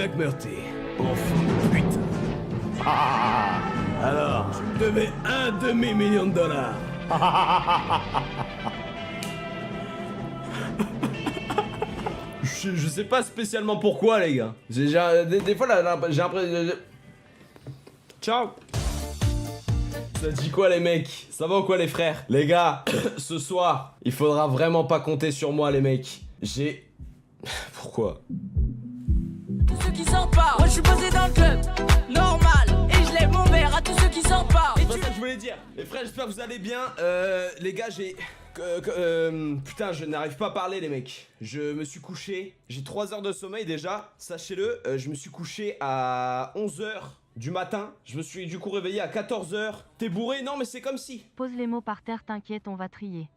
McMurtry, enfant de putain. Alors, tu me devais $1,5 million. Je sais pas spécialement pourquoi, les gars. Des fois, là, j'ai l'impression... Ciao. Ça dit quoi, les mecs? Ça va ou quoi, les frères? Les gars, ce soir, il faudra vraiment pas compter sur moi, les mecs. J'ai... Pourquoi? Tous ceux qui sortent pas, moi je suis posé dans le club, normal, et je lève mon verre à tous ceux qui sortent pas. C'est pas ça que je voulais dire. Les frères, j'espère que vous allez bien. Les gars, j'ai... putain, je n'arrive pas à parler, les mecs. Je me suis couché. J'ai 3 heures de sommeil déjà. Sachez-le, je me suis couché à 11 h du matin. Je me suis du coup réveillé à 14 h. T'es bourré? Non, mais c'est comme si. Pose les mots par terre, t'inquiète, on va trier.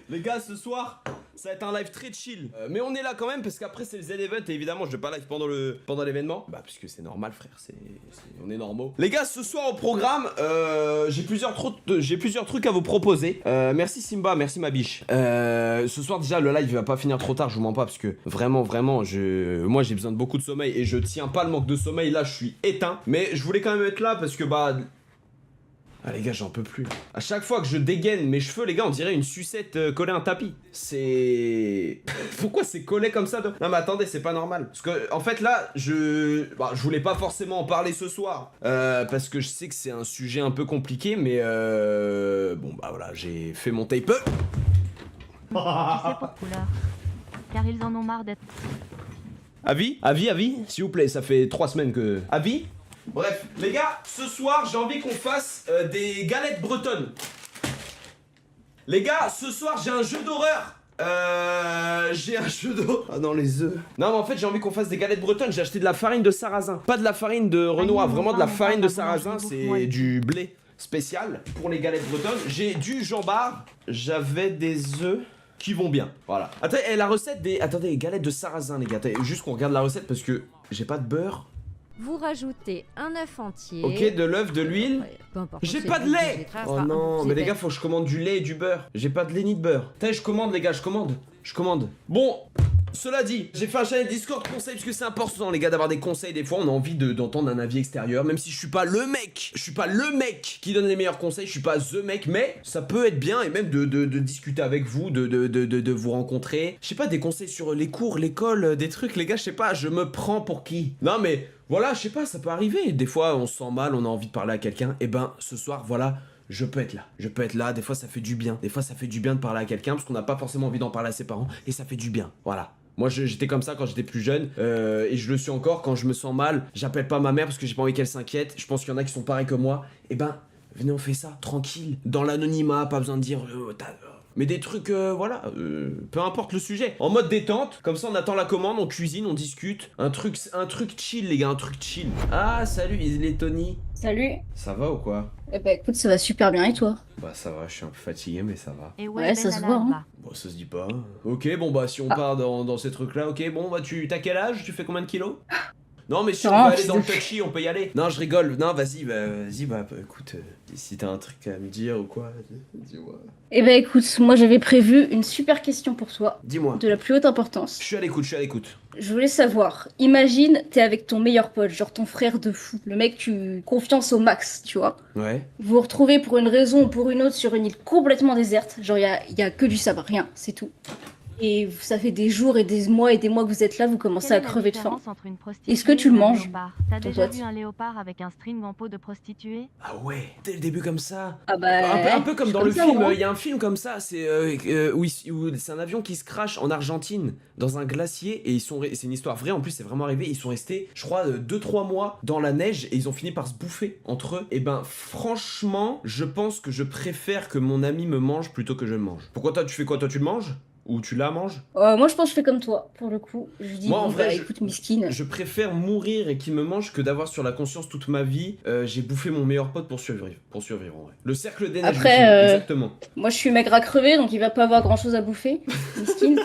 Les gars, ce soir, ça va être un live très chill. Mais on est là quand même parce qu'après c'est le Z-Event et évidemment je vais pas live pendant l'événement. Bah puisque c'est normal, frère, on est normaux. Les gars, ce soir au programme, j'ai plusieurs trucs à vous proposer. Merci Simba, merci ma biche. Ce soir déjà le live va pas finir trop tard, je vous mens pas parce que vraiment moi j'ai besoin de beaucoup de sommeil et je tiens pas le manque de sommeil. Là je suis éteint. Mais je voulais quand même être là parce que bah... Ah les gars, j'en peux plus. À chaque fois que je dégaine mes cheveux, les gars, on dirait une sucette collée à un tapis. C'est... Pourquoi c'est collé comme ça? Non mais attendez, c'est pas normal. Parce que, en fait, là, je voulais pas forcément en parler ce soir. Parce que je sais que c'est un sujet un peu compliqué, mais bon, bah voilà, j'ai fait mon tape. Tu sais pour couleur. Car ils en ont marre d'être... Avis, s'il vous plaît, ça fait 3 semaines que... Avis. Bref, les gars, ce soir, j'ai envie qu'on fasse des galettes bretonnes. Les gars, ce soir, j'ai un jeu d'horreur. J'ai un jeu d'horreur. Ah non, les œufs. Non, mais en fait, j'ai envie qu'on fasse des galettes bretonnes. J'ai acheté de la farine de sarrasin. Pas de la farine de Renoir, vraiment de la farine de sarrasin. C'est du blé spécial pour les galettes bretonnes. J'ai du jambard. J'avais des œufs qui vont bien. Voilà. Attendez, la recette des... Attendez, les galettes de sarrasin, les gars. Attendez, juste qu'on regarde la recette parce que j'ai pas de beurre. Vous rajoutez un œuf entier. Ok, de l'œuf, de l'huile. J'ai pas de lait. Oh non, mais les gars, faut faut que je commande du lait et du beurre. J'ai pas de lait ni de beurre. Putain, je commande, les gars, je commande. Bon, cela dit, j'ai fait un channel Discord conseil parce que c'est important, les gars, d'avoir des conseils. Des fois, on a envie d'entendre un avis extérieur, même si je suis pas le mec. Je suis pas le mec qui donne les meilleurs conseils. Je suis pas the mec, mais ça peut être bien et même de discuter avec vous, de vous rencontrer. Je sais pas, des conseils sur les cours, l'école, des trucs, les gars, je sais pas, je me prends pour qui? Non, mais voilà, je sais pas, ça peut arriver. Des fois, on se sent mal, on a envie de parler à quelqu'un. Et ben, ce soir, voilà. Je peux être là, des fois ça fait du bien. Des fois ça fait du bien de parler à quelqu'un parce qu'on n'a pas forcément envie d'en parler à ses parents et ça fait du bien, voilà. Moi j'étais comme ça quand j'étais plus jeune et je le suis encore. Quand je me sens mal, j'appelle pas ma mère parce que j'ai pas envie qu'elle s'inquiète. Je pense qu'il y en a qui sont pareils que moi. Et ben, venez on fait ça, tranquille, dans l'anonymat, pas besoin de dire... mais des trucs, voilà, peu importe le sujet. En mode détente, comme ça on attend la commande, on cuisine, on discute. Un truc chill les gars, un truc chill. Ah salut, il est Tony. Salut. Ça va ou quoi? Eh bah écoute, ça va super bien et toi? Bah ça va, je suis un peu fatigué mais ça va. Et Ouais, ça se voit, hein. Bon ça se dit pas. Ok bon bah si on part dans ces trucs là, ok bon bah t'as quel âge? Tu fais combien de kilos? Non mais si on Non, veut aller dans le touchy, on peut y aller. Non je rigole, non vas-y, écoute, si t'as un truc à me dire ou quoi, dis-moi. Eh bah écoute, moi j'avais prévu une super question pour toi, Dis-moi. de la plus haute importance. Je suis à l'écoute. Je voulais savoir, imagine t'es avec ton meilleur pote, genre ton frère de fou, le mec tu confiance au max, tu vois. Ouais. Vous vous retrouvez pour une raison ou pour une autre sur une île complètement déserte, genre y a que du sable, rien, c'est tout. Et ça fait des jours et des mois que vous êtes là, vous commencez à crever de faim. Est-ce que tu le manges? T'as ton déjà pote vu un léopard avec un string en peau de prostituée? Ah ouais, dès le début comme ça. Ah bah... Un peu comme je dans suis le ça, film, moi. il y a un film comme ça, c'est où c'est un avion qui se crache en Argentine dans un glacier et c'est une histoire vraie, en plus c'est vraiment arrivé, ils sont restés je crois 2-3 mois dans la neige et ils ont fini par se bouffer entre eux. Et ben franchement, je pense que je préfère que mon ami me mange plutôt que je le mange. Pourquoi toi tu fais quoi? Toi tu le manges? Ou tu la manges? Moi je pense que je fais comme toi, pour le coup. Je dis, Moi, en bon, vrai, bah, écoute, miskine. Je préfère mourir et qu'il me mange que d'avoir sur la conscience toute ma vie j'ai bouffé mon meilleur pote pour survivre en vrai. Le cercle des neiges, Après, le film, exactement. Moi je suis maigre à crever, donc il va pas avoir grand chose à bouffer, miskine.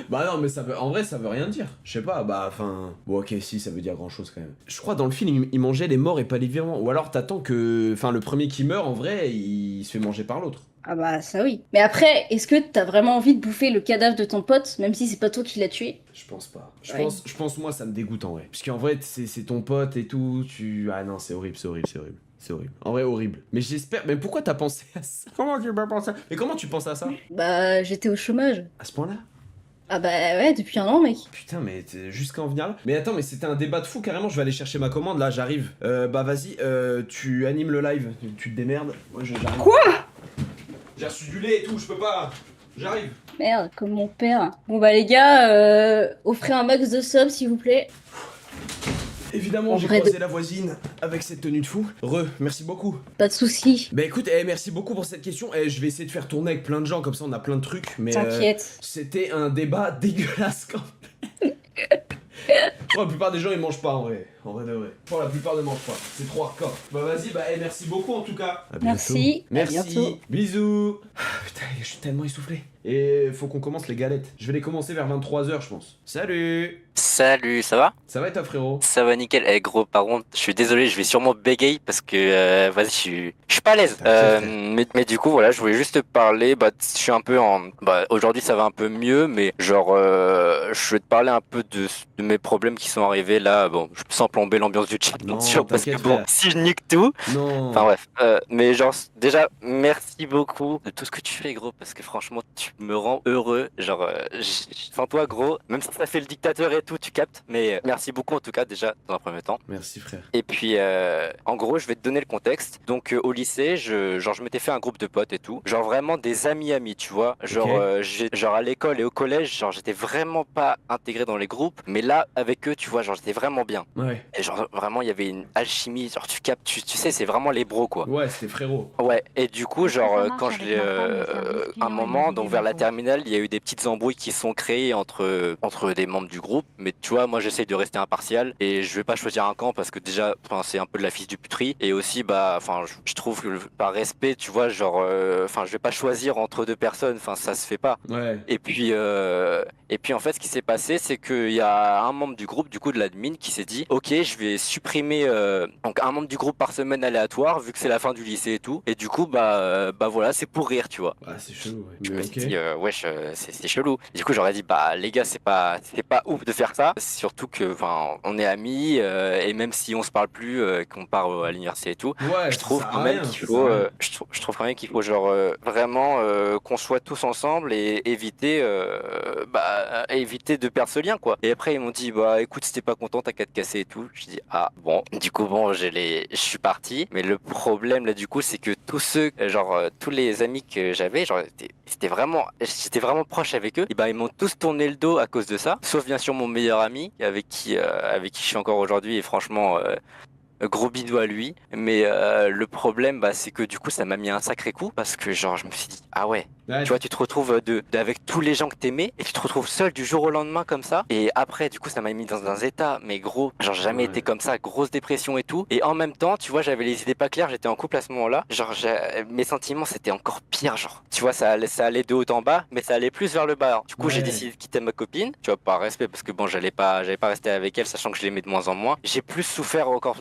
Bah non mais en vrai ça veut rien dire. Je sais pas, bah enfin... Bon ok si ça veut dire grand chose quand même. Je crois dans le film il mangeait les morts et pas les vivants. Ou alors t'attends que... Enfin le premier qui meurt en vrai il se fait manger par l'autre. Ah bah ça oui. Mais après, est-ce que t'as vraiment envie de bouffer le cadavre de ton pote, même si c'est pas toi qui l'as tué? Je pense pas. Ouais. Je pense moi ça me dégoûte en vrai. Parce qu'en vrai c'est ton pote et tout, Ah non c'est horrible, c'est horrible, c'est horrible. C'est horrible. En vrai horrible. Mais j'espère... Mais pourquoi t'as pensé à ça? Comment tu peux penser à... Mais comment tu penses à ça? Bah j'étais au chômage. À ce point-là? Ah bah ouais, depuis un an mec. Putain mais jusqu'à en venir là. Mais attends mais c'était un débat de fou carrément, je vais aller chercher ma commande là, j'arrive. Bah vas-y, tu animes le live, tu te démerdes. Moi j'arrive. Quoi? J'ai reçu du lait et tout, je peux pas. J'arrive. Merde, comme mon père. Bon bah les gars, offrez un max de subs s'il vous plaît. Évidemment, En j'ai vrai croisé la voisine avec cette tenue de fou. Merci beaucoup. Pas de soucis. Bah écoute, merci beaucoup pour cette question. Je vais essayer de faire tourner avec plein de gens, comme ça on a plein de trucs. Mais T'inquiète. c'était un débat dégueulasse quand même. Je crois que la plupart des gens ils mangent pas en vrai. En vrai de vrai. Je crois que la plupart ne mangent pas. C'est trop hardcore. Bah vas-y, merci beaucoup en tout cas. À bientôt. Merci. À Merci. bientôt. Bisous. Putain, je suis tellement essoufflé. Et faut qu'on commence les galettes. Je vais les commencer vers 23h, je pense. Salut. Salut, ça va? Ça va et toi, frérot? Ça va nickel. Eh gros, par contre, je suis désolé, je vais sûrement bégayer parce que vas-y, je suis pas à l'aise. Mais du coup, voilà, je voulais juste te parler. Bah, je suis un peu en. Bah, aujourd'hui, ça va un peu mieux, mais genre, je vais te parler un peu de mes problèmes qui sont arrivés là. Bon, sans plomber l'ambiance du chat, bien Non, sûr, parce que t'inquiète, bon, frère. si je nique tout. Non. Enfin bref, mais genre déjà merci beaucoup de tout ce que tu fais gros parce que franchement tu me rends heureux, genre sans toi gros, même si ça fait le dictateur et tout tu captes, mais merci beaucoup en tout cas déjà dans un premier temps. Merci, frère. Et puis en gros je vais te donner le contexte, donc au lycée je m'étais fait un groupe de potes et tout, genre vraiment des amis tu vois, genre genre à l'école et au collège genre j'étais vraiment pas intégré dans les groupes, mais là avec eux tu vois genre j'étais vraiment bien. Ouais. Et genre vraiment il y avait une alchimie, genre tu captes, tu sais c'est vraiment les bros quoi. Ouais, c'était frérot. Ouais, et du coup Est-ce que ça genre marche quand avec je l'ai ma femme, le service un client moment donc immobilier vers la d'impôt? terminale, il y a eu des petites embrouilles qui sont créées entre des membres du groupe, mais tu vois moi j'essaye de rester impartial et je vais pas choisir un camp parce que déjà enfin c'est un peu de la fille du puterie et aussi bah enfin je trouve que par respect, tu vois genre enfin je vais pas choisir entre deux personnes, enfin ça se fait pas. Ouais. Et puis en fait ce qui s'est passé c'est qu'il y a un membre du groupe du coup de l'admin qui s'est dit ok je vais supprimer donc un membre du groupe par semaine aléatoire vu que c'est la fin du lycée et tout et du coup bah voilà c'est pour rire tu vois. Ah, c'est chelou, ouais. Je Mais me ok. suis dit wesh c'est chelou. Du coup j'aurais dit bah les gars c'est pas ouf de faire ça, surtout que enfin on est amis et même si on se parle plus qu'on part à l'université et tout, Ouais, je trouve ça sert quand à même rien, qu'il ça faut sert à rien. je trouve quand même qu'il faut genre vraiment qu'on soit tous ensemble et éviter éviter de perdre ce lien quoi. Et après ils m'ont dit bah écoute si t'es pas content t'as qu'à te casser et tout. Je dis ah bon du coup bon je suis parti, mais le problème là du coup c'est que tous ceux genre tous les amis que j'avais genre j'étais vraiment proche avec eux et bah ils m'ont tous tourné le dos à cause de ça, sauf bien sûr mon meilleur ami avec qui je suis encore aujourd'hui et franchement gros bidou à lui, mais le problème bah, c'est que du coup ça m'a mis un sacré coup parce que genre je me suis dit ah ouais, Ouais, tu vois tu te retrouves avec tous les gens que t'aimais et tu te retrouves seul du jour au lendemain comme ça et après du coup ça m'a mis dans un état mais gros genre j'ai jamais Ouais. été comme ça, grosse dépression et tout et en même temps tu vois j'avais les idées pas claires, j'étais en couple à ce moment-là, genre mes sentiments c'était encore pire genre tu vois ça allait de haut en bas mais ça allait plus vers le bas. Du coup j'ai Ouais. décidé de quitter ma copine, tu vois par respect parce que bon j'allais pas rester avec elle sachant que je l'aimais de moins en moins, j'ai plus souffert encore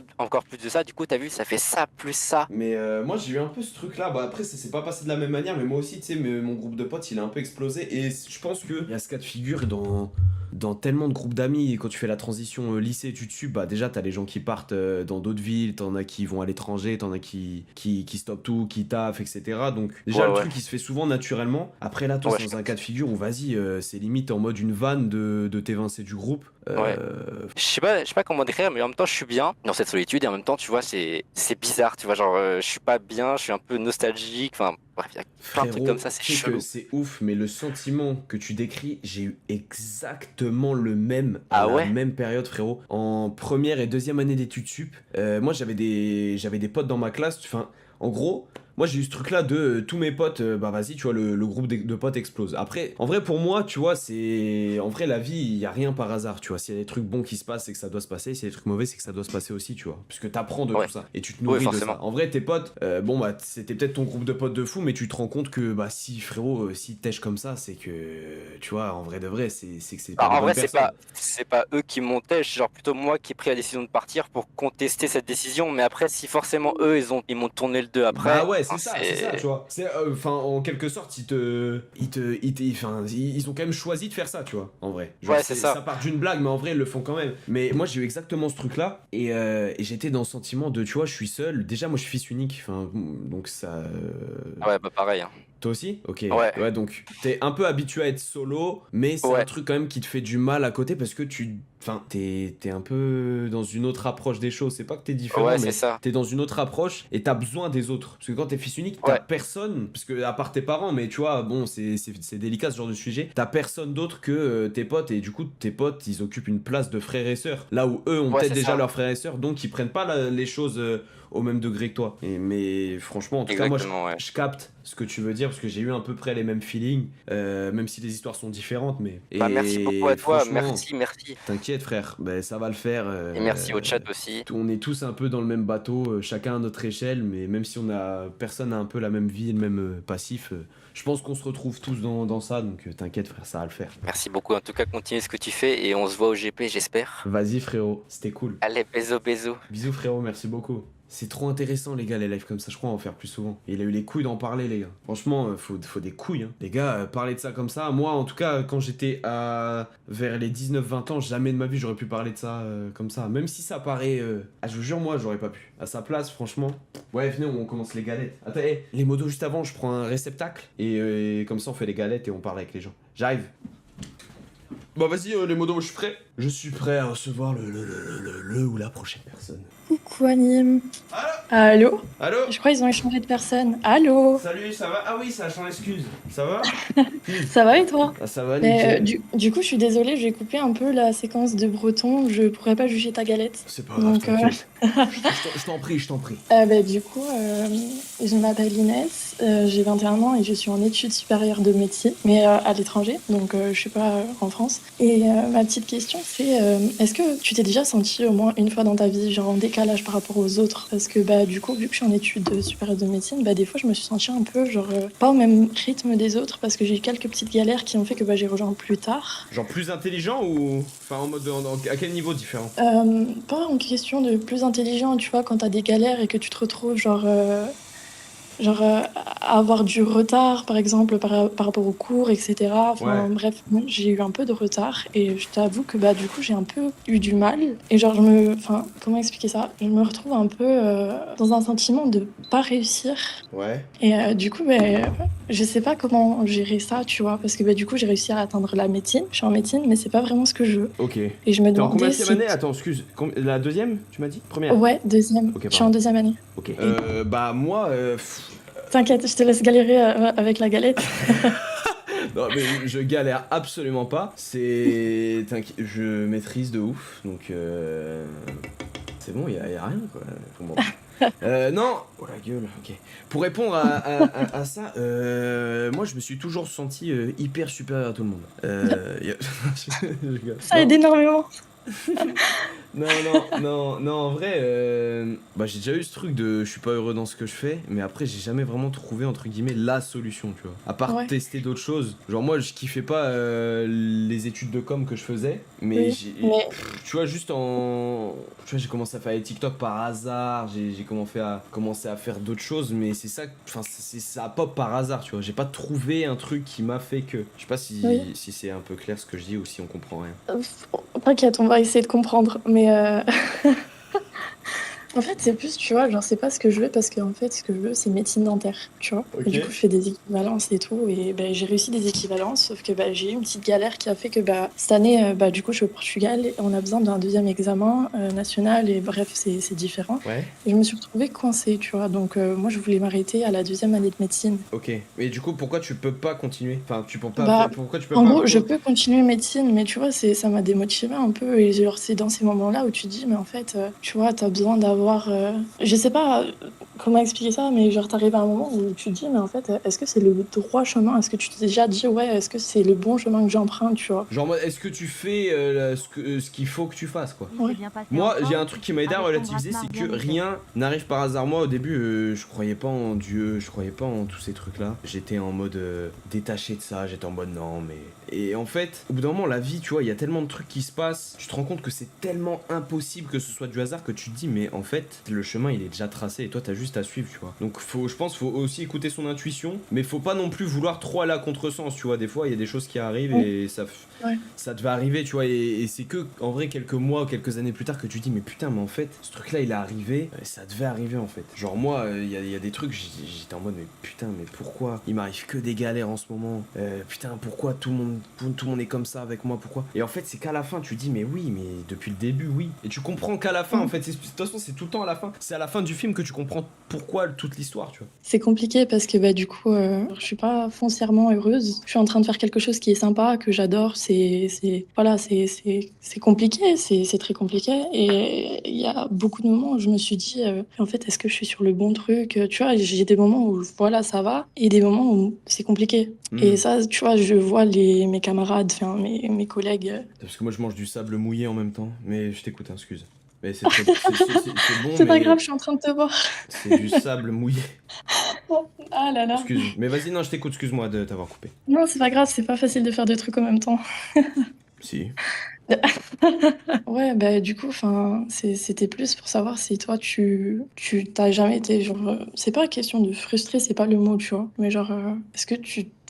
plus de ça, du coup t'as vu ça fait ça plus ça. Mais moi j'ai eu un peu ce truc là, bah après ça s'est pas passé de la même manière, mais moi aussi tu sais mon groupe de potes il a un peu explosé et je pense que il y a ce cas de figure dans tellement de groupes d'amis. Et quand tu fais la transition lycée tu dessus, bah déjà t'as les gens qui partent dans d'autres villes, t'en as qui vont à l'étranger, t'en as qui stoppent tout, qui taffent, etc. Donc déjà Ouais, le ouais. truc il se fait souvent naturellement. Après là toi Ouais, c'est je dans un cas de figure où vas-y c'est limite en mode une vanne de t'évincer du groupe. Ouais. Je sais pas comment décrire, mais en même temps je suis bien dans cette solitude et en même temps tu vois c'est bizarre, tu vois genre je suis pas bien, je suis un peu nostalgique, enfin bref il y a plein de trucs comme ça, c'est tu sais que chelou. c'est ouf, mais le sentiment que tu décris, j'ai eu exactement le même Ah à la ouais? même période, frérot. En première et deuxième année d'études sup, moi j'avais des potes dans ma classe. Enfin, en gros, moi j'ai eu ce truc là de tous mes potes, bah vas-y, tu vois, le groupe de potes explose. Après, en vrai, pour moi, tu vois, c'est. En vrai, la vie, il y a rien par hasard, tu vois. S'il y a des trucs bons qui se passent, c'est que ça doit se passer. S'il y a des trucs mauvais, c'est que ça doit se passer aussi, tu vois. Puisque t'apprends de Ouais. tout ça et tu te Ouais, nourris de ça. forcément. En vrai, tes potes, bon, bah c'était peut-être ton groupe de potes de fou, mais tu te rends compte que bah si frérot, si tèche comme ça, c'est que tu vois, en vrai de vrai, c'est que c'est pas Alors, des en bonnes vrai, personnes. c'est pas eux qui montaient, c'est genre plutôt moi qui ai pris la décision de partir pour contester cette décision. Mais après, si forcément eux, ils m'ont tourné le 2 Bah après, ouais, enfin, c'est ça, tu vois. C'est enfin en quelque sorte, enfin ils ont quand même choisi de faire ça, tu vois, en vrai. Genre Ouais, c'est ça. ça part d'une blague, mais en vrai ils le font quand même. Mais moi j'ai eu exactement ce truc-là et j'étais dans le sentiment de, tu vois, je suis seul. Déjà moi je suis fils unique, enfin donc ça. Ouais, bah pareil, hein. Toi aussi? Ok. Ouais. Donc t'es un peu habitué à être solo, mais c'est un Ouais. truc quand même qui te fait du mal à côté parce que enfin, t'es un peu dans une autre approche des choses. C'est pas que t'es différent, Ouais, mais c'est ça. t'es dans une autre approche et t'as besoin des autres. Parce que quand t'es fils unique, t'as Ouais. personne, parce que à part tes parents, mais tu vois, bon, c'est délicat ce genre de sujet. T'as personne d'autre que tes potes et du coup, tes potes, ils occupent une place de frères et sœurs. Là où eux ont Ouais, peut-être c'est déjà ça. leurs frères et sœurs, donc ils prennent pas les choses au même degré que toi. Mais franchement, en tout cas, moi, Exactement, ouais. je capte ce que tu veux dire parce que j'ai eu à peu près les mêmes feelings, même si les histoires sont différentes. Mais Bah, merci beaucoup à toi, franchement, merci. t'inquiète frère, ben, ça va le faire. Et merci au chat aussi. On est tous un peu dans le même bateau, chacun à notre échelle, mais même si personne n'a un peu la même vie, le même passif, je pense qu'on se retrouve tous dans ça, donc t'inquiète frère, ça va le faire. Merci beaucoup, en tout cas, continue ce que tu fais et on se voit au GP, j'espère. Vas-y frérot, c'était cool. Allez, bisous. Bisous frérot, merci beaucoup. C'est trop intéressant les gars, les lives comme ça, je crois en faire plus souvent. Et il a eu les couilles d'en parler les gars. Franchement, faut des couilles hein. Les gars, parler de ça comme ça, moi en tout cas quand j'étais vers les 19-20 ans, jamais de ma vie j'aurais pu parler de ça comme ça. Même si ça paraît... je vous jure moi j'aurais pas pu. À sa place franchement... Ouais venez on commence les galettes. Attends, les modos juste avant, je prends un réceptacle et comme ça on fait les galettes et on parle avec les gens. J'arrive. Bon vas-y les modos, je suis prêt. Je suis prêt à recevoir le ou la prochaine personne. Coucou Anime. Allô? Allô? Je crois qu'ils ont échangé de personne. Allô? Salut, ça va? Ah oui, ça a changé, excuse. Ça va? Ça va et toi? Ah, ça va, Mais, nickel. du coup, je suis désolée, j'ai coupé un peu la séquence de Breton. Je pourrais pas juger ta galette. C'est pas grave, Donc, t'inquiète. Je t'en prie, je t'en prie. Du coup, je m'appelle Inès, j'ai 21 ans et je suis en études supérieures de médecine, mais à l'étranger, donc je suis pas en France. Et ma petite question, c'est est-ce que tu t'es déjà senti au moins une fois dans ta vie, genre en décalage par rapport aux autres? Parce que du coup, vu que je suis en études supérieures de médecine, des fois je me suis sentie un peu genre pas au même rythme des autres parce que j'ai eu quelques petites galères qui ont fait que j'ai rejoint plus tard. Genre plus intelligent ou... Enfin, en mode... à quel niveau différent? Pas en question de plus intelligent, tu vois, quand t'as des galères et que tu te retrouves à avoir du retard, par exemple, par rapport aux cours, etc. Enfin, Ouais. bref, moi, j'ai eu un peu de retard et je t'avoue que du coup, j'ai un peu eu du mal. Et enfin, comment expliquer ça? Je me retrouve un peu dans un sentiment de pas réussir. Ouais. Et du coup, je sais pas comment gérer ça, tu vois, parce que du coup, j'ai réussi à atteindre la médecine. Je suis en médecine, mais c'est pas vraiment ce que je veux. Ok. Et je me T'es en combien demandais de année? Attends, excuse. La deuxième, tu m'as dit? Première? Ouais, deuxième. Ok, Je suis en deuxième année. Ok. Moi... T'inquiète, je te laisse galérer avec la galette. Non mais je galère absolument pas. Je maîtrise de ouf, donc c'est bon, y a rien quoi. Bon. Non, oh la gueule, ok. Pour répondre à ça, moi je me suis toujours senti hyper supérieur à tout le monde. Je rigole. Ça aide énormément. Non, en vrai, j'ai déjà eu ce truc de je suis pas heureux dans ce que je fais, mais après j'ai jamais vraiment trouvé entre guillemets la solution, tu vois. À part Ouais. tester d'autres choses. Genre moi je kiffais pas les études de com que je faisais, mais, Oui, mais- tu vois, juste tu vois, j'ai commencé à faire des TikTok par hasard, j'ai commencé à faire d'autres choses, mais c'est ça, enfin ça pop par hasard, tu vois. J'ai pas trouvé un truc qui m'a fait que. Je sais pas Oui. si c'est un peu clair ce que je dis ou si on comprend rien. T'inquiète, on va essayer de comprendre. Mais en fait, c'est plus, tu vois, genre, c'est pas ce que je veux parce qu'en fait, ce que je veux, c'est médecine dentaire, tu vois. Ok. Et du coup, je fais des équivalences et tout. Et j'ai réussi des équivalences, sauf que j'ai eu une petite galère qui a fait que cette année, du coup, je suis au Portugal et on a besoin d'un deuxième examen national. Et bref, c'est différent. Ouais. Et je me suis retrouvée coincée, tu vois. Donc, moi, je voulais m'arrêter à la deuxième année de médecine. Ok. Mais du coup, pourquoi tu peux pas continuer? Enfin, tu peux pas. Pourquoi tu peux En pas? gros, je peux continuer médecine, mais tu vois, ça m'a démotivée un peu. Et genre, c'est dans ces moments-là où tu dis, mais en fait, tu vois, t'as besoin d'avoir. Je sais pas, comment expliquer ça, mais genre t'arrives à un moment où tu te dis, mais en fait, est-ce que c'est le droit chemin? Est-ce que tu t'es déjà dit, ouais, est-ce que c'est le bon chemin que j'emprunte, tu vois? Genre, est-ce que tu fais ce qu'il faut que tu fasses, quoi? Il s'est bien passé Moi, encore j'ai un truc qui m'a aidé à avec ton relativiser, c'est braquemar que bien rien n'arrive par hasard. Moi, au début, je croyais pas en Dieu, je croyais pas en tous ces trucs-là. J'étais en mode détaché de ça, j'étais en mode non, mais... Et en fait, au bout d'un moment, la vie, tu vois, il y a tellement de trucs qui se passent, tu te rends compte que c'est tellement impossible que ce soit du hasard que tu te dis, mais en fait, le chemin, il est déjà tracé et toi, t'as juste à suivre, tu vois. Donc, je pense, faut aussi écouter son intuition, mais faut pas non plus vouloir trop aller à contresens, tu vois. Des fois, il y a des choses qui arrivent et ça devait arriver, tu vois, et c'est que, en vrai, quelques mois ou quelques années plus tard que tu dis, mais putain, mais en fait, ce truc-là, il est arrivé, ça devait arriver, en fait. Genre, moi, il y a des trucs, j'étais en mode, mais putain, mais pourquoi il m'arrive que des galères en ce moment? Putain, pourquoi tout le monde est comme ça avec moi, pourquoi? Et en fait, c'est qu'à la fin, tu dis, mais oui, mais depuis le début, oui. Et tu comprends qu'à la fin, en fait, de toute façon, c'est tout le temps à la fin. C'est à la fin du film que tu comprends pourquoi toute l'histoire, tu vois. C'est compliqué parce que bah du coup je suis pas foncièrement heureuse. Je suis en train de faire quelque chose qui est sympa, que j'adore. Voilà, c'est compliqué, c'est très compliqué. Et il y a beaucoup de moments où je me suis dit en fait est-ce que je suis sur le bon truc? Tu vois, j'ai des moments où voilà ça va et des moments où c'est compliqué. Et ça, tu vois, je vois mes camarades, enfin mes collègues. Parce que moi, je mange du sable mouillé en même temps, mais je t'écoute, hein, excuse. Mais c'est bon, C'est pas mais grave, je suis en train de te voir. c'est du sable mouillé. Ah là là. Excuse. Mais vas-y, non, je t'écoute, excuse-moi de t'avoir coupé. Non, c'est pas grave, c'est pas facile de faire deux trucs en même temps. Si. Ouais, bah du coup, enfin, c'était plus pour savoir si toi, tu t'as jamais été genre, c'est pas question de frustré, c'est pas le mot, tu vois, mais genre, est-ce que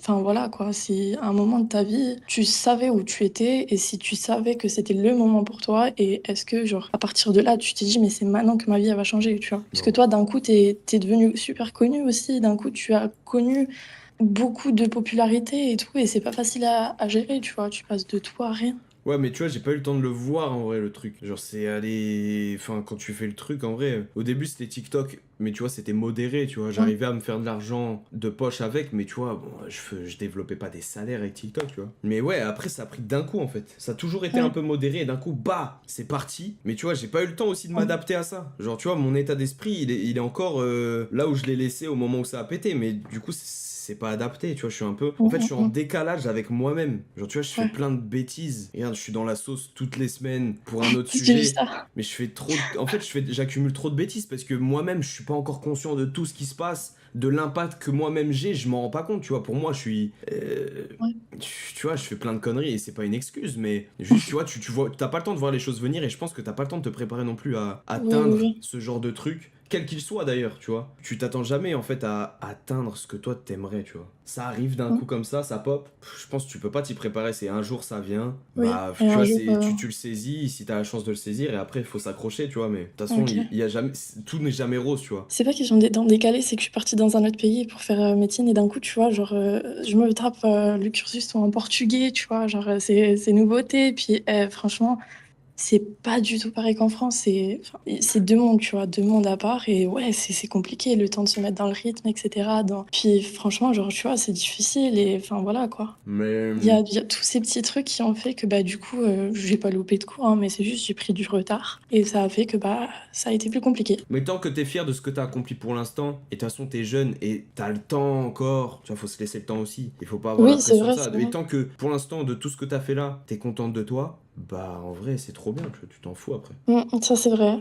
enfin voilà quoi, si à un moment de ta vie, tu savais où tu étais et si tu savais que c'était le moment pour toi et est-ce que genre à partir de là, tu t'es dit mais c'est maintenant que ma vie elle va changer, tu vois, parce que toi d'un coup t'es devenu super connu aussi, d'un coup tu as connu beaucoup de popularité et tout et c'est pas facile à gérer, tu vois, tu passes de tout à rien. Ouais, mais tu vois, j'ai pas eu le temps de le voir en vrai, le truc. Genre, c'est aller. Enfin, quand tu fais le truc, en vrai, au début c'était TikTok, mais tu vois, c'était modéré, tu vois. J'arrivais à me faire de l'argent de poche avec, mais tu vois, bon, je développais pas des salaires avec TikTok, tu vois. Mais ouais, après, ça a pris d'un coup, en fait. Ça a toujours été un peu modéré, et d'un coup, bah, c'est parti. Mais tu vois, j'ai pas eu le temps aussi de m'adapter à ça. Genre, tu vois, mon état d'esprit, il est encore là où je l'ai laissé au moment où ça a pété, mais du coup, c'est pas adapté, tu vois, je suis un peu... En fait, je suis en décalage avec moi-même. Genre, tu vois, je fais plein de bêtises. Regarde, je suis dans la sauce toutes les semaines pour un autre J'ai vu sujet. ça. Mais je fais trop... En fait, j'accumule trop de bêtises parce que moi-même, je suis pas encore conscient de tout ce qui se passe, de l'impact que moi-même j'ai, je m'en rends pas compte, tu vois. Pour moi, je suis... Tu vois, je fais plein de conneries et c'est pas une excuse, mais juste, tu vois, tu vois, t'as pas le temps de voir les choses venir et je pense que t'as pas le temps de te préparer non plus à atteindre ce genre de truc. Quel qu'il soit d'ailleurs, tu vois. Tu t'attends jamais en fait à atteindre ce que toi t'aimerais, tu vois. Ça arrive d'un coup comme ça pop. Je pense que tu peux pas t'y préparer, c'est un jour ça vient. Bah, tu vois, tu le saisis si t'as la chance de le saisir et après il faut s'accrocher, tu vois. Mais de toute façon, il y a jamais, tout n'est jamais rose, tu vois. C'est pas question d'en décaler, c'est que je suis partie dans un autre pays pour faire médecine et d'un coup, tu vois, genre, je me tape le cursus en portugais, tu vois, genre, c'est nouveauté. Puis franchement, c'est pas du tout pareil qu'en France, c'est deux mondes, tu vois, deux mondes à part. Et ouais, c'est compliqué, le temps de se mettre dans le rythme, etc. Puis franchement, genre, tu vois, c'est difficile et enfin voilà quoi. Mais... Il y a tous ces petits trucs qui ont fait que bah du coup, j'ai pas loupé de cours, hein, mais c'est juste j'ai pris du retard. Et ça a fait que bah ça a été plus compliqué. Mais tant que t'es fier de ce que t'as accompli pour l'instant, et de toute façon t'es jeune et t'as le temps encore, tu vois, faut se laisser le temps aussi. Il faut pas avoir la pression de ça. Et tant que pour l'instant, de tout ce que t'as fait là, t'es contente de toi, bah en vrai c'est trop bien, tu t'en fous après. Ça c'est vrai.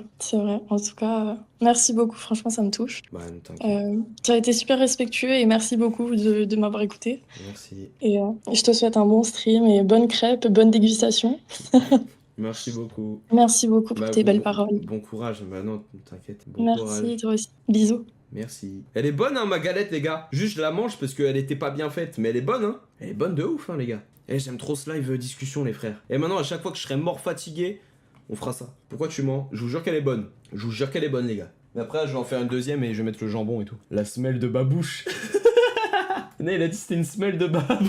En tout cas, merci beaucoup, franchement ça me touche. Bah t'inquiète. Tu as été super respectueux et merci beaucoup de m'avoir écouté. Merci. Et je te souhaite un bon stream et bonne crêpe, bonne dégustation. Merci beaucoup. Merci beaucoup pour tes belles paroles. Bon courage, bah non, t'inquiète. Bon merci, courage. toi aussi. Bisous. Merci. Elle est bonne hein ma galette les gars. Juste je la mange parce qu'elle était pas bien faite, mais elle est bonne hein. Elle est bonne de ouf hein les gars. Eh, j'aime trop ce live discussion les frères. Et maintenant à chaque fois que je serai mort fatigué, on fera ça. Pourquoi tu mens? Je vous jure qu'elle est bonne. Je vous jure qu'elle est bonne les gars. Mais après je vais en faire une deuxième et je vais mettre le jambon et tout. La semelle de babouche. Non, il a dit c'était une semelle de babouche.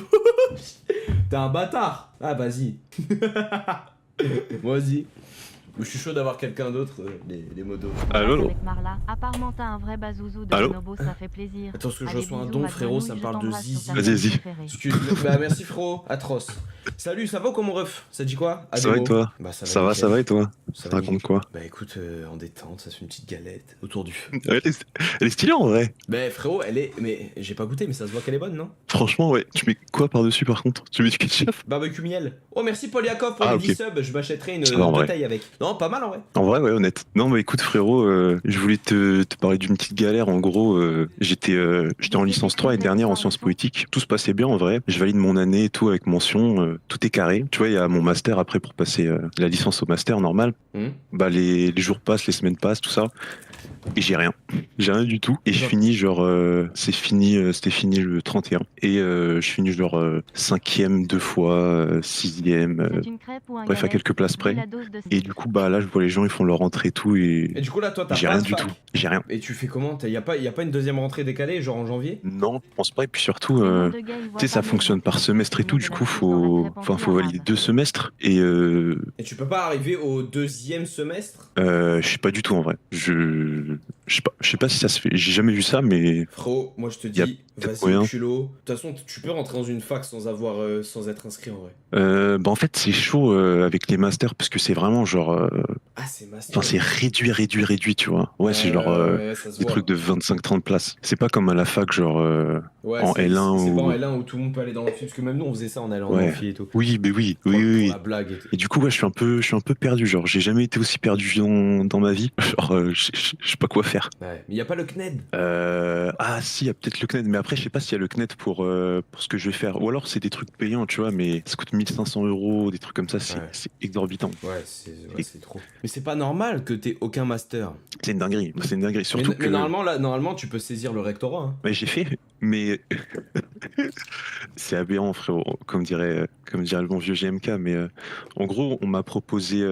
T'es un bâtard. Ah vas-y. Moi vas-y. Je suis chaud d'avoir quelqu'un d'autre, les modos. Allô, avec Marla. Apparemment t'as un vrai bazouzou de Bonobo, ça fait plaisir. Attends, parce que je Allez, reçois un bisous, don, ma frérot, grenouille, ça me je parle de t'embrasse sur zizi. ta Vas-y. préférée. Excuse-moi. Bah merci frérot, atroce. Salut, ça va ou quoi mon ref? Ça dit quoi? Ça va et toi? Bah Ça va, nickel. ça va et toi? Ça Ça va raconte nickel. quoi? Bah écoute, en détente, ça se fait une petite galette autour du feu. Elle est stylée en vrai. Bah frérot, elle est... Mais j'ai pas goûté, mais ça se voit qu'elle est bonne, non? Franchement, ouais. Tu mets quoi par-dessus par contre? Tu mets du ketchup? Barbecue miel. Oh merci Paul Yakov pour Ah, les ok. 10 subs, je m'achèterai une Ça va, en vrai. bouteille avec. Non, pas mal en vrai. En vrai, ouais, honnête. Non, bah écoute, frérot, je voulais te parler d'une petite galère. En gros, j'étais en licence 3 et dernière en sciences politiques. Tout se passait bien en vrai. Je valide mon année et tout avec mention. Tout est carré. Tu vois, il y a mon master après pour passer la licence au master normal. Bah, les jours passent, les semaines passent, tout ça. Et j'ai rien. J'ai rien du tout. Et je finis genre... c'était fini le 31. Et je finis genre 5e 2 fois, 6e... bref, à quelques places près. Et du coup, bah là, je vois les gens, ils font leur rentrée et tout. Et du coup là, toi, t'as j'ai pas rien de du fac. tout. J'ai rien. Et tu fais comment? Y a pas une deuxième rentrée décalée, genre en janvier? Non, je pense pas. Et puis surtout, tu sais, ça fonctionne par semestre et tout. Du coup, faut valider 2 semestres. Et tu peux pas arriver au deuxième semestre? je sais pas du tout en vrai. Je sais pas si ça se fait. J'ai jamais vu ça, mais. Frérot, moi je te Y a dis, peut-être vas-y moyen. culot. De toute façon, tu peux rentrer dans une fac sans être inscrit en vrai. Bah en fait, c'est chaud avec les masters parce que c'est vraiment genre. Ah, c'est master. Enfin, c'est réduit, tu vois. Ouais, c'est genre ouais, ça se des voit. trucs de 25-30 places. C'est pas comme à la fac, genre Ouais, en c'est L1 c'est ou. pas en L1 où tout le monde peut aller dans l'amphi, parce que même nous on faisait ça en allant en Ouais. amphi et tout. Oui, mais oui, Pour la blague et tout. Et du coup, ouais, je suis un peu perdu. Genre, j'ai jamais été aussi perdu dans ma vie. Genre, je sais pas quoi faire. Ouais, mais y a pas le CNED. Ah, si, y a peut-être le CNED, mais après, je sais pas s'il y a le CNED pour ce que je vais faire. Ou alors, c'est des trucs payants, tu vois, mais ça coûte 1500 €, des trucs comme ça, c'est exorbitant. Ouais, c'est trop. Mais c'est pas normal que t'aies aucun master. C'est une dinguerie. Surtout mais normalement, tu peux saisir le rectorat. Hein. Mais j'ai fait, mais c'est aberrant, frérot, comme dirait le bon vieux GMK. Mais en gros, on m'a proposé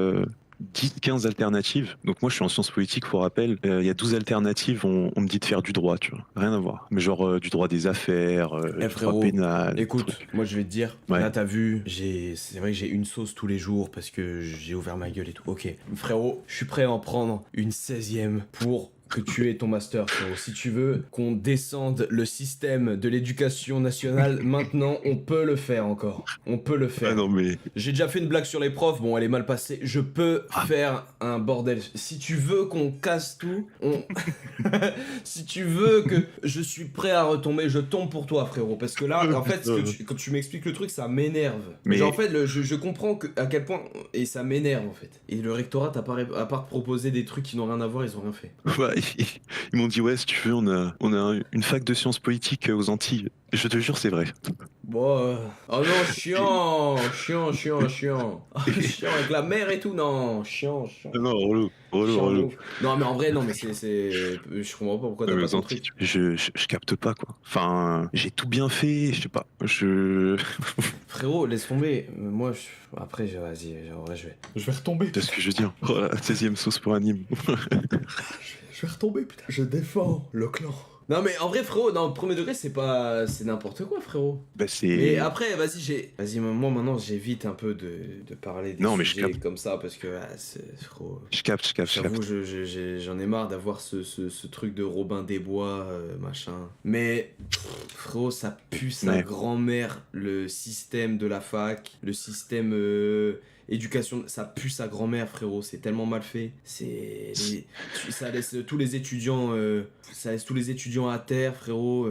10-15 alternatives. Donc moi, je suis en sciences politiques, pour rappel. Il y a 12 alternatives, on me dit de faire du droit, tu vois. Rien à voir. Mais genre du droit des affaires, du frérot, droit pénal. Écoute, moi je vais te dire, Ouais. là t'as vu, c'est vrai que j'ai une sauce tous les jours parce que j'ai ouvert ma gueule et tout. Ok, frérot, je suis prêt à en prendre une 16e pour que tu aies ton master, frérot. Si tu veux qu'on descende le système de l'éducation nationale, maintenant, on peut le faire encore. On peut le faire. Ah non, mais... J'ai déjà fait une blague sur les profs, bon, elle est mal passée. Je peux faire un bordel. Si tu veux qu'on casse tout, si tu veux que je suis prêt à retomber, je tombe pour toi, frérot. Parce que là, en fait, quand tu m'expliques le truc, ça m'énerve. Mais... Genre, en fait, je comprends à quel point... Et ça m'énerve, en fait. Et le rectorat, à part proposer des trucs qui n'ont rien à voir, ils ont rien fait. Ouais, ils m'ont dit, ouais, si tu veux, on a une fac de sciences politiques aux Antilles. Je te jure, c'est vrai. Bon, oh non, chiant, chiant avec la mer et tout, non, chiant. Non, relou. Non, mais en vrai, non, mais je comprends pas pourquoi t'as pas ton truc. Je capte pas, quoi. Enfin, j'ai tout bien fait, je sais pas. Frérot, laisse tomber. Moi, après, vas-y, en vrai, je vais retomber. C'est ce que je veux dire. Oh, la 16e sauce pour anime. Je vais retomber, putain. Je défends le clan. Non mais en vrai frérot, dans le premier degré c'est n'importe quoi frérot. Bah c'est... Et après vas-y moi maintenant j'évite un peu de parler des sujets comme ça parce que c'est trop... Je capte. J'avoue j'en ai marre d'avoir ce truc de Robin des Bois machin. Mais frérot ça pue sa grand-mère le système de la fac, le système... éducation, ça pue sa grand-mère frérot, c'est tellement mal fait. Ça laisse tous les étudiants à terre frérot.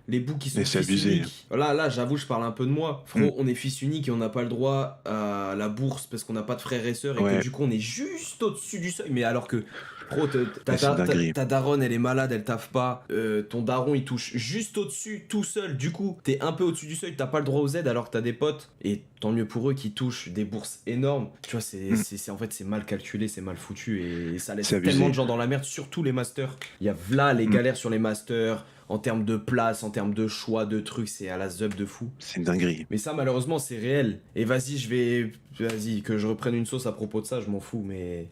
Les bouts qui sont fils abusé. uniques. Là j'avoue je parle un peu de moi. Frérot on est fils unique et on n'a pas le droit à la bourse parce qu'on n'a pas de frères et sœurs et que du coup on est juste au-dessus du seuil. Mais alors que frérot ta daronne elle est malade, elle taffe pas, ton daron il touche juste au-dessus tout seul, du coup t'es un peu au-dessus du seuil, t'as pas le droit aux aides alors que t'as des potes et tant mieux pour eux qui touchent des bourses énormes. Tu vois c'est en fait c'est mal calculé, c'est mal foutu et ça laisse tellement de gens dans la merde, surtout les masters. Il y a là les galères sur les masters. En termes de place, en termes de choix, de trucs, c'est à la zub de fou. C'est une dinguerie. Mais ça, malheureusement, c'est réel. Et vas-y, que je reprenne une sauce à propos de ça, je m'en fous, mais...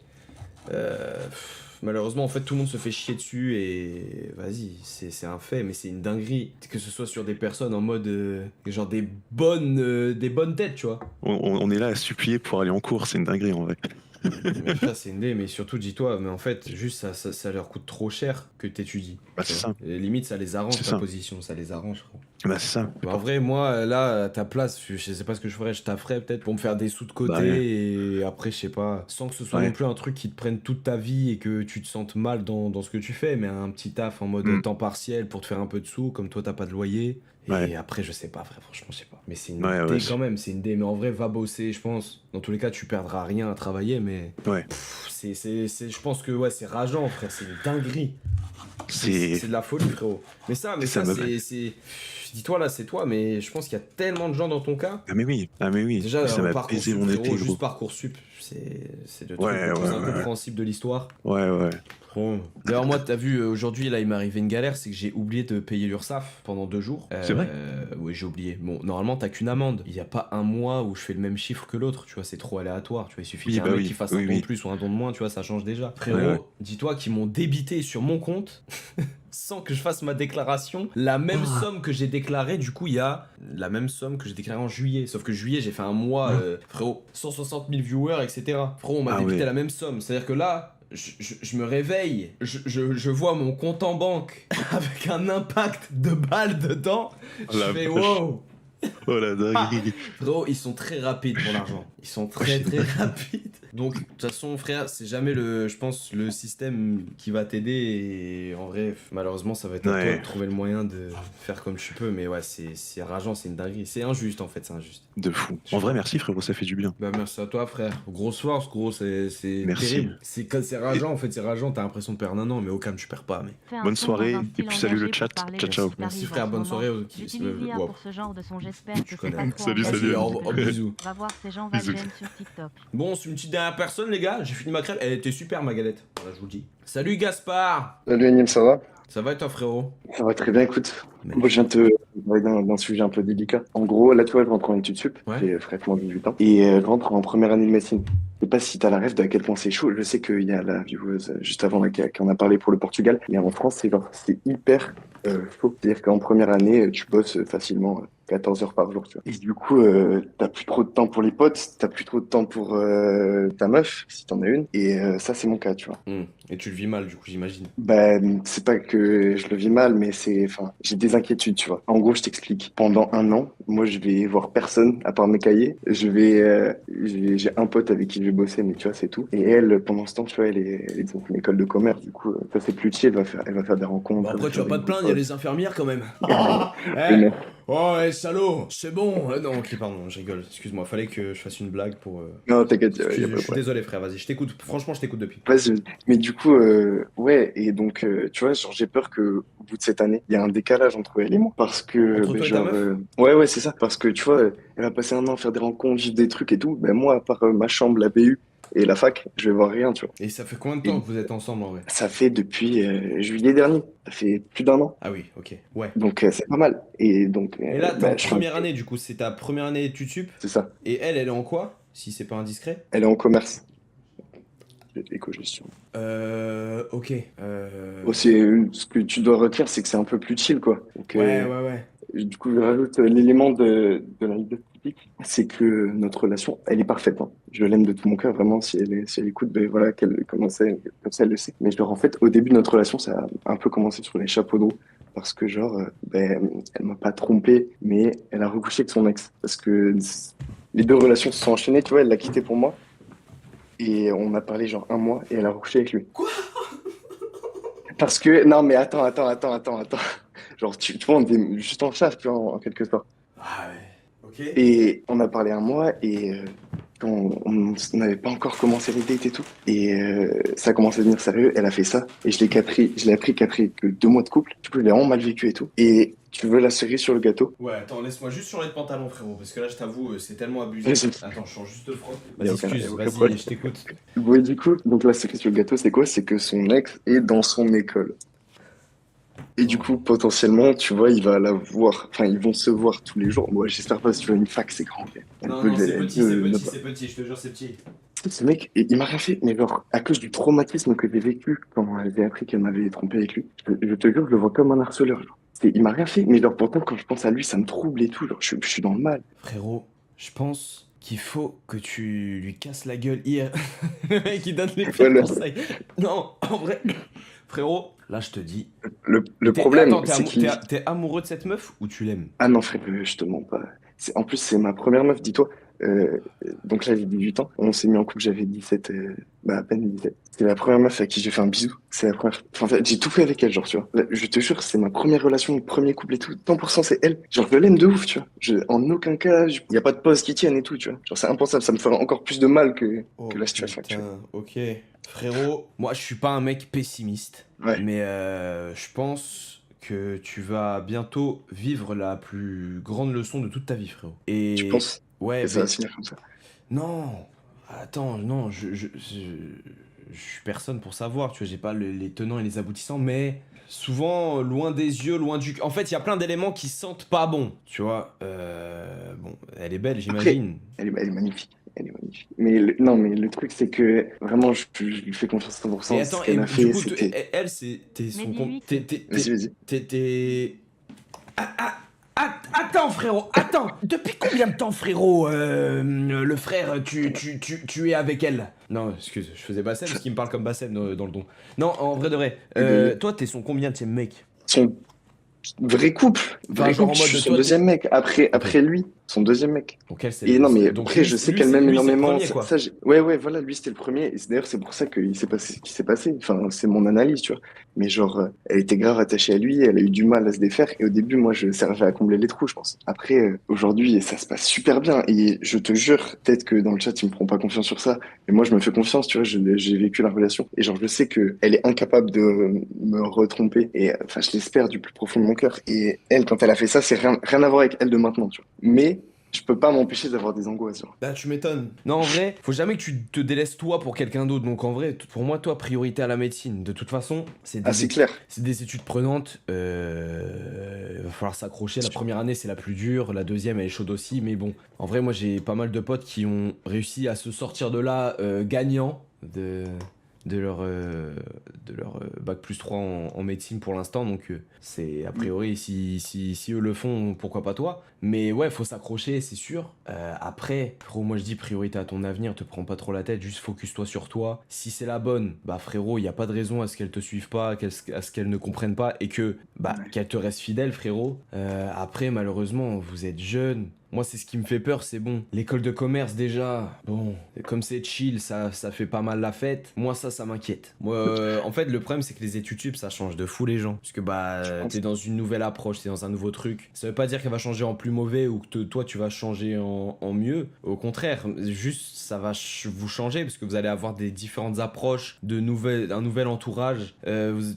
malheureusement, en fait, tout le monde se fait chier dessus et... Vas-y, c'est un fait, mais c'est une dinguerie. Que ce soit sur des personnes en mode... genre des bonnes têtes, tu vois. On est là à supplier pour aller en cours, c'est une dinguerie, en vrai. Mais frère, c'est une idée, mais surtout dis-toi, mais en fait, juste ça leur coûte trop cher que t'étudies. Bah, c'est ça. Et limite, ça les arrange C'est ta ça. position, ça les arrange, frérot. Bah, c'est ça. Bah, en vrai, moi, là, à ta place, je sais pas ce que je ferais, je tafferais peut-être pour me faire des sous de côté Bah, ouais. et après, je sais pas, sans que ce soit Ouais. non plus un truc qui te prenne toute ta vie et que tu te sentes mal dans ce que tu fais, mais un petit taf en mode temps partiel pour te faire un peu de sous, comme toi, t'as pas de loyer. Et Ouais. après, je sais pas, frère, franchement, je sais pas. Mais c'est une Ouais, idée ouais. quand même, c'est une idée. Mais en vrai, va bosser, je pense. Dans tous les cas, tu perdras rien à travailler, mais Ouais. je pense que ouais, c'est rageant, frère, c'est une dinguerie. C'est. C'est de la folie, frérot. Mais ça, Ça me- c'est. Dis-toi là, c'est toi, mais je pense qu'il y a tellement de gens dans ton cas. Ah, mais oui. Ah, mais oui. Déjà, ça m'a Parcoursup, baisé mon été, frérot, gros. juste Parcoursup, c'est le truc Ouais, le plus ouais, incompréhensible de l'histoire. Ouais, ouais. Frérot. D'ailleurs, moi, t'as vu, aujourd'hui, là, il m'est arrivé une galère, c'est que j'ai oublié de payer l'URSSAF pendant 2 jours. C'est vrai Oui, j'ai oublié. Bon, normalement, t'as qu'une amende. Il n'y a pas un mois où je fais le même chiffre que l'autre, tu vois, c'est trop aléatoire. Tu vois, il suffit Oui, qu'il y ait un bah mec oui, qui fasse oui, un don oui. de plus ou un don de moins, tu vois, ça change déjà. Frérot, Ouais, ouais. dis-toi qu'ils m'ont débité sur mon compte. Sans que je fasse ma déclaration, la même somme que j'ai déclarée, du coup, il y a la même somme que j'ai déclarée en juillet. Sauf que juillet, j'ai fait un mois, frérot, 160 000 viewers, etc. Frérot, on m'a Ah débité ouais. la même somme. C'est-à-dire que là, je me réveille, je vois mon compte en banque avec un impact de balles dedans. Je La fais vache. wow. Oh la dinguerie. Frérot, ils sont très rapides pour l'argent. Ils sont très rapides. Donc, de toute façon, frère, c'est jamais je pense, le système qui va t'aider. Et en vrai, malheureusement, ça va être à toi Ouais. de trouver le moyen de faire comme tu peux. Mais ouais, c'est rageant, c'est une dinguerie. C'est injuste, en fait, c'est injuste. De fou. En vrai, merci frérot, ça fait du bien. Bah, merci à toi, frère. Grosse force, gros, c'est Merci. terrible. C'est rageant, en fait, c'est rageant. T'as l'impression de perdre un an, mais au calme, tu perds pas. Mais... Fais un Bonne son soirée, dans un et style puis salut le engagé chat. pour parler Ciao, de ciao. ce qui Merci, t'arrive frère, en ce bonne soirée. moment. J'utilise l'IA Wow. pour ce genre de son, j'espère Tu que c'est connais. pas trop Salut, engagé. salut. Vas-y, bisous. Va voir ces gens Bisous. Valgen sur TikTok. Bon, c'est une petite dernière personne, les gars. J'ai fini ma crêpe. Elle était super, ma galette. Voilà, je vous le dis. Salut, Gaspard. Salut Agnès, ça va? Ça va et toi, frérot? Ça va très bien, écoute. Mais- Moi, je viens de te parler d'un sujet un peu délicat. En gros, là, tu vois, je rentre en études sup, Ouais. j'ai fraîchement 18 ans, et je rentre en première année de médecine. Je sais pas si t'as la rêve de à quel point c'est chaud. Je sais qu'il y a la vieweuse juste avant là, qui en a parlé pour le Portugal, mais en France, c'est hyper chaud. C'est-à-dire qu'en première année, tu bosses facilement 14 heures par jour, tu vois. Et du coup, t'as plus trop de temps pour les potes, t'as plus trop de temps pour ta meuf, si t'en as une, et ça, c'est mon cas, tu vois. Et tu le vis mal, du coup, j'imagine. Bah, c'est pas que je le vis mal, mais j'ai des inquiétudes, tu vois. En gros, je t'explique. Pendant un an, moi, je vais voir personne à part mes cahiers. J'ai un pote avec qui je vais bosser, mais tu vois, c'est tout. Et elle, pendant ce temps, tu vois, elle est dans une école de commerce. Du coup, ça c'est plus chill. Elle va faire des rencontres. Bon, après, tu vas pas te plaindre, il y a les infirmières quand même. Mais Oh, ouais, salaud, c'est bon. Non, ok, pardon, je rigole. Excuse-moi, fallait que je fasse une blague pour. non, t'inquiète, y a pas de Je suis problème. désolé, frère, vas-y, je t'écoute. Franchement, je t'écoute depuis. Vas-y. Mais du coup, ouais, et donc, tu vois, genre, j'ai peur que au bout de cette année, il y a un décalage entre elle et moi. Parce que, Entre toi et ta genre, meuf ouais, c'est ça. Parce que, tu vois, elle va passer un an à faire des rencontres, vivre des trucs et tout. Ben, moi, à part ma chambre, la BU et la fac, je vais voir rien, tu vois. Et ça fait combien de temps que vous êtes ensemble en vrai? Ça fait depuis juillet dernier. Ça fait plus d'un an. Ah oui, ok, ouais. Donc, c'est pas mal. Et donc, Et là, t'es bah, en première année, du coup, c'est ta première année études sup. C'est ça. Et elle est en quoi? Si c'est pas indiscret? Elle est en commerce. Éco-gestion. Ok. Ce que tu dois retenir, c'est que c'est un peu plus chill, quoi. Donc, Ouais. du coup, je rajoute l'élément de l'anecdote typique, c'est que notre relation, elle est parfaite, hein. Je l'aime de tout mon cœur, vraiment. Si elle écoute, ben voilà, comme ça, elle le sait. Mais genre, en fait, au début de notre relation, ça a un peu commencé sur les chapeaux de roue. Parce que, genre, ben, elle m'a pas trompé, mais elle a recouché avec son ex. Parce que les deux relations se sont enchaînées, tu vois, elle l'a quitté pour moi. Et on a parlé genre un mois et elle a recouché avec lui. Quoi? Parce que, non, mais attends. Genre, tu vois, on était juste en chasse, tu vois, en quelque sorte. Ah ouais, ok. Et on a parlé un mois et on n'avait pas encore commencé les dates et tout. Et ça a commencé à devenir sérieux. Elle a fait ça. Et je l'ai appris qu'après que 2 mois de couple. Du coup, je l'ai vraiment mal vécu et tout. Et tu veux la cerise sur le gâteau? Ouais, attends, laisse-moi juste changer de pantalon, frérot, parce que là, je t'avoue, c'est tellement abusé. Vas-y. Attends, je change juste de froc. Y a Vas-y, aucun excuse, problème. vas-y, je t'écoute. Ouais, du coup, donc la cerise sur le gâteau, c'est quoi? C'est que son ex est dans son école. Et du coup, potentiellement, tu vois, il va la voir. Enfin, ils vont se voir tous les jours. Moi, j'espère pas, si tu vois, une fac, c'est grand. Non, Elle c'est peut- petit, c'est petit, je te jure, c'est petit. Ce mec, il m'a rien fait, mais genre, à cause du traumatisme que j'ai vécu quand j'ai appris qu'elle m'avait trompé avec lui, je te jure, je le vois comme un harceleur. Genre. Il m'a rien fait, mais genre, pourtant, quand je pense à lui, ça me trouble et tout. Genre, je suis dans le mal. Frérot, je pense qu'il faut que tu lui casses la gueule hier. Le mec, il donne les pires Voilà. conseils. Non, en vrai, frérot, là, je te dis. Le problème, c'est qu'il... T'es amoureux de cette meuf ou tu l'aimes? Ah non, frère, je te mens pas. En plus, c'est ma première meuf, dis-toi. Donc là, j'ai 18 ans. On s'est mis en couple, j'avais 17, à peine 17. C'est la première meuf à qui j'ai fait un bisou. C'est la première. Enfin, en fait, j'ai tout fait avec elle, genre, tu vois. Là, je te jure, c'est ma première relation, mon premier couple et tout. 100% c'est elle. Genre, je l'aime de ouf, tu vois. En aucun cas, il n'y a pas de pause qui tienne et tout, tu vois. Genre, c'est impensable. Ça me ferait encore plus de mal que la situation actuelle. Ok. Frérot, moi, je suis pas un mec pessimiste. Ouais. Mais je pense que tu vas bientôt vivre la plus grande leçon de toute ta vie, frérot. Et Tu penses ouais, que ça va se finir comme ça? non, attends, non, je suis personne pour savoir, tu vois, j'ai pas les tenants et les aboutissants, mais souvent, loin des yeux, loin du... En fait, il y a plein d'éléments qui sentent pas bon, tu vois. Bon, elle est belle, j'imagine. Elle est magnifique. Elle est magnifique. Mais non, mais le truc, c'est que vraiment, je lui fais confiance à 100%. Et attends, Ce qu'elle a du fait, coup, c'était... elle, c'est... T'es son... dis-lui Vas-y. Attends, frérot, attends. Depuis combien de temps, frérot, le frère, tu es avec elle? Non, excuse, je faisais Bassem parce qu'il me parle comme Bassem dans le don. Non, en vrai de vrai, toi, t'es son combienième mec? Son vrai couple. Enfin, Vrai genre couple, en mode je suis de son toi, deuxième mec. Après lui, son deuxième mec. Donc elle, c'est Et non, mais donc après, lui, je sais lui, qu'elle c'est- m'aime lui, c'est le énormément. premier, quoi. Ouais, voilà, lui, c'était le premier. Et d'ailleurs, c'est pour ça qu'il s'est passé ce qui s'est passé. Enfin, c'est mon analyse, tu vois. Mais genre, elle était grave attachée à lui, elle a eu du mal à se défaire. Et au début, moi, je servais à combler les trous, je pense. Après, aujourd'hui, ça se passe super bien. Et je te jure, peut-être que dans le chat, ils me feront pas confiance sur ça. Mais moi, je me fais confiance, tu vois. J'ai vécu la relation. Et genre, je sais que elle est incapable de me retromper. Et enfin, je l'espère du plus profond de mon cœur. Et elle, quand elle a fait ça, c'est rien à voir avec elle de maintenant, tu vois. Mais je peux pas m'empêcher d'avoir des angoisses, genre. Bah, tu m'étonnes. Non, en vrai, faut jamais que tu te délaisses toi pour quelqu'un d'autre. Donc, en vrai, pour moi, toi, priorité à la médecine. De toute façon, c'est Ah, c'est clair. c'est des études prenantes. Il va falloir s'accrocher. La première année, c'est la plus dure. La deuxième, elle est chaude aussi. Mais bon, en vrai, moi, j'ai pas mal de potes qui ont réussi à se sortir de là gagnant de leur bac plus 3 en médecine pour l'instant. Donc, c'est a priori, si eux le font, pourquoi pas toi. Mais ouais, faut s'accrocher, c'est sûr. Après, frérot, moi je dis priorité à ton avenir, te prends pas trop la tête, juste focus-toi sur toi. Si c'est la bonne, bah frérot, il y a pas de raison à ce qu'elle te suive pas, à ce qu'elle ne comprenne pas et que qu'elle te reste fidèle, frérot. Après, malheureusement, vous êtes jeune. Moi, c'est ce qui me fait peur, c'est bon. L'école de commerce, déjà, bon, comme c'est chill, ça fait pas mal la fête. Moi, ça m'inquiète. Moi, en fait, le problème, c'est que les études sup, ça change de fou les gens. Parce que, t'es dans une nouvelle approche, t'es dans un nouveau truc. Ça veut pas dire qu'elle va changer en plus mauvais ou que toi, tu vas changer en mieux. Au contraire, juste, ça va vous changer parce que vous allez avoir des différentes approches, un nouvel entourage.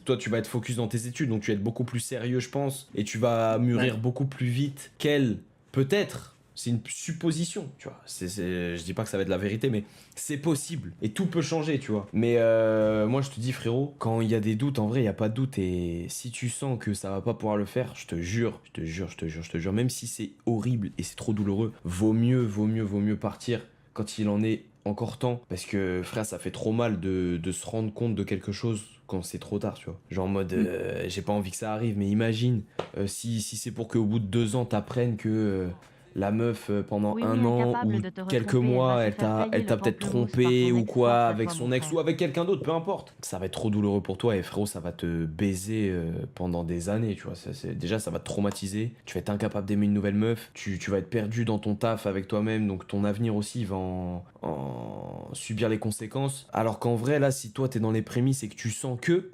Toi, tu vas être focus dans tes études, donc tu vas être beaucoup plus sérieux, je pense. Et tu vas mûrir beaucoup plus vite qu'elle. Peut-être, c'est une supposition, tu vois. Je dis pas que ça va être la vérité, mais c'est possible. Et tout peut changer, tu vois. Mais moi, je te dis, frérot, quand il y a des doutes, en vrai, il n'y a pas de doute. Et si tu sens que ça va pas pouvoir le faire, je te jure, même si c'est horrible et c'est trop douloureux, vaut mieux partir quand il en est encore temps. Parce que, frère, ça fait trop mal de se rendre compte de quelque chose quand c'est trop tard, tu vois. Genre en mode, j'ai pas envie que ça arrive, mais imagine, si c'est pour qu'au bout de 2 ans, t'apprennes que la meuf, pendant un an ou quelques mois, elle t'a peut-être trompé ou quoi, avec son ex ou avec quelqu'un d'autre, peu importe. Ça va être trop douloureux pour toi et frérot, ça va te baiser pendant des années, tu vois. Déjà, ça va te traumatiser. Tu vas être incapable d'aimer une nouvelle meuf. Tu vas être perdu dans ton taf avec toi-même, donc ton avenir aussi va en subir les conséquences. Alors qu'en vrai, là, si toi, t'es dans les prémices et que tu sens que,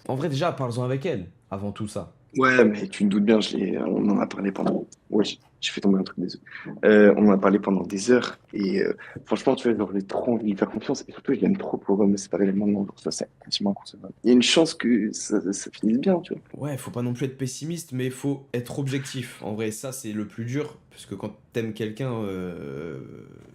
en vrai, déjà, parle-en avec elle avant tout ça. Ouais, mais tu me doutes bien, on en a parlé pendant... Ouais, j'ai fait tomber un truc, désolé. On en a parlé pendant des heures, et franchement, tu vois, genre, j'ai trop envie de lui faire confiance, et surtout, je l'aime trop pour me séparer maintenant, genre, ça, c'est quasiment inconcevable. Il y a une chance que ça finisse bien, tu vois. Ouais, faut pas non plus être pessimiste, mais faut être objectif. En vrai, ça, c'est le plus dur, parce que quand t'aimes quelqu'un,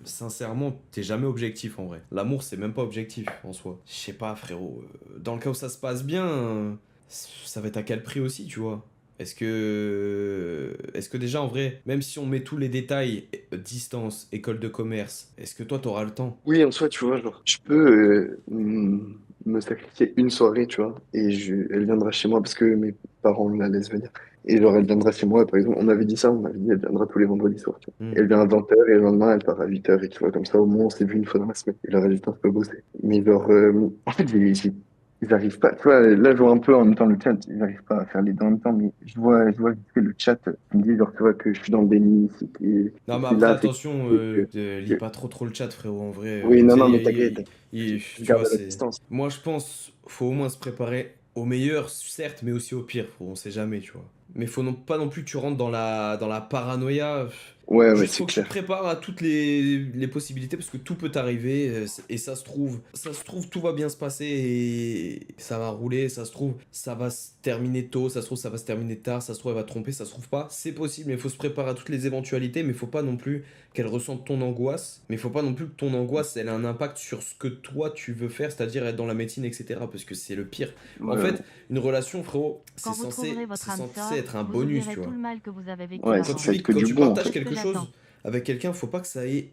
sincèrement, t'es jamais objectif, en vrai. L'amour, c'est même pas objectif, en soi. Je sais pas, frérot, dans le cas où ça se passe bien... ça va être à quel prix aussi, tu vois? Est-ce que déjà, en vrai, même si on met tous les détails, distance, école de commerce, est-ce que toi, t'auras le temps? Oui, en soi, tu vois, genre, je peux me sacrifier une soirée, tu vois, et elle viendra chez moi, parce que parents la laissent venir. Et genre, elle viendra chez moi, par exemple, on avait dit ça, on avait dit, elle viendra tous les vendredis soirs, tu vois. Mm. Et elle vient à 20h, et le lendemain, elle part à 8h, et tu vois, comme ça, au moins, on s'est vu une fois dans la semaine. Et le reste du temps, je peux bosser. Mais genre, en fait, ils n'arrivent pas, tu vois, là, je vois un peu en même temps le chat, ils n'arrivent pas à faire les deux en même temps, mais je vois vite fait le chat, qui me dit, genre, tu vois, que je suis dans le déni, Non, mais c'est après, là, attention, lis que- pas trop le chat, frérot, en vrai. Oui, non, Tu sais, non, mais t'inquiète, je tu vois, garde la c'est... distance. Moi, je pense, faut au moins se préparer au meilleur, certes, mais aussi au pire, frérot, on sait jamais, tu vois. Mais faut pas non plus que tu rentres dans la paranoïa. Ouais, Juste c'est faut que tu clair. te prépares à toutes les possibilités parce que tout peut t'arriver et ça se trouve, tout va bien se passer et ça va rouler, ça se trouve, ça va se terminer tôt, ça se trouve, ça va se terminer tard, ça se trouve, elle va te tromper, ça se trouve pas, c'est possible, mais il faut se préparer à toutes les éventualités, mais faut pas non plus qu'elle ressente ton angoisse, mais faut pas non plus que ton angoisse, elle ait un impact sur ce que toi tu veux faire, c'est-à-dire être dans la médecine, etc. Parce que c'est le pire. En Ouais, fait, une relation, frérot, Quand c'est vous censé, trouverez votre c'est âme censé sœur, être un vous bonus, oublierez tu vois. tout le mal que vous avez vécu Ouais, avant. ça va être que Quand du tu bon, en partages fait. quelque Que chose j'attends. avec quelqu'un, faut pas que ça ait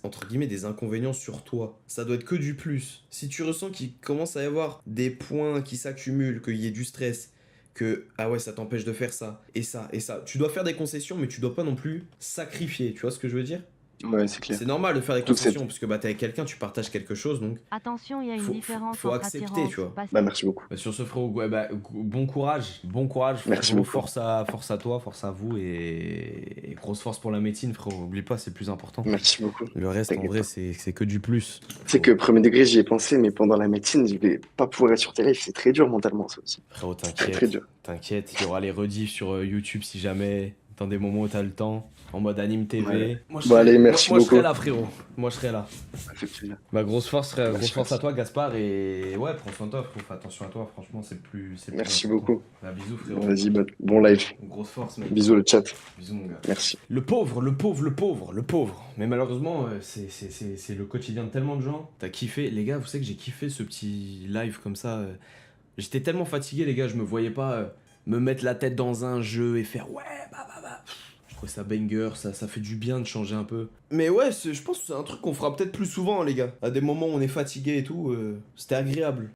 entre guillemets des inconvénients sur toi. Ça doit être que du plus. Si tu ressens qu'il commence à y avoir des points qui s'accumulent, qu'il y ait du stress, que ah ouais, ça t'empêche de faire ça et ça et ça, tu dois faire des concessions, mais tu dois pas non plus sacrifier. Tu vois ce que je veux dire? Ouais, c'est clair. C'est normal de faire des Surtout que c'est... concessions parce que bah t'es avec quelqu'un, tu partages quelque chose, donc Attention, il y a une faut différence faut entre accepter, attirance tu vois. Bah, merci beaucoup. Bah, sur ce, frérot, ouais, bah, bon courage, Merci frérot, beaucoup. force à toi, force à vous et grosse force pour la médecine, frérot. Oublie pas, c'est le plus important. Merci beaucoup. Le reste, en T'inquiète vrai, pas. c'est que du plus. Tu sais que premier degré, j'y ai pensé, mais pendant la médecine, je vais pas pouvoir être sur tes lives. C'est très dur mentalement, ça aussi. Frérot, Très, très dur. t'inquiète, il y aura les rediffs sur YouTube si jamais, dans des moments où t'as le temps, en mode anime TV. Ouais. Moi, Bon, allez, merci moi, je beaucoup. serai là, frérot. Moi, je serai là. Ça fait plaisir. Bah, grosse force, frère, grosse Merci, force à merci. toi, Gaspard, et ouais, prends soin de toi, frérot. Fais attention à toi, franchement, c'est le plus Merci important. beaucoup. Bah, bisous, frérot. Vas-y, bon live. Grosse force, mec. Bisous le chat. Bisous, mon gars. Merci. Le pauvre. Mais malheureusement, c'est le quotidien de tellement de gens. T'as kiffé, les gars, vous savez que j'ai kiffé ce petit live comme ça. J'étais tellement fatigué, les gars, je me voyais pas me mettre la tête dans un jeu et faire ouais, bah. Je trouvais ça banger, ça fait du bien de changer un peu. Mais ouais, je pense que c'est un truc qu'on fera peut-être plus souvent, les gars. À des moments où on est fatigué et tout, c'était agréable.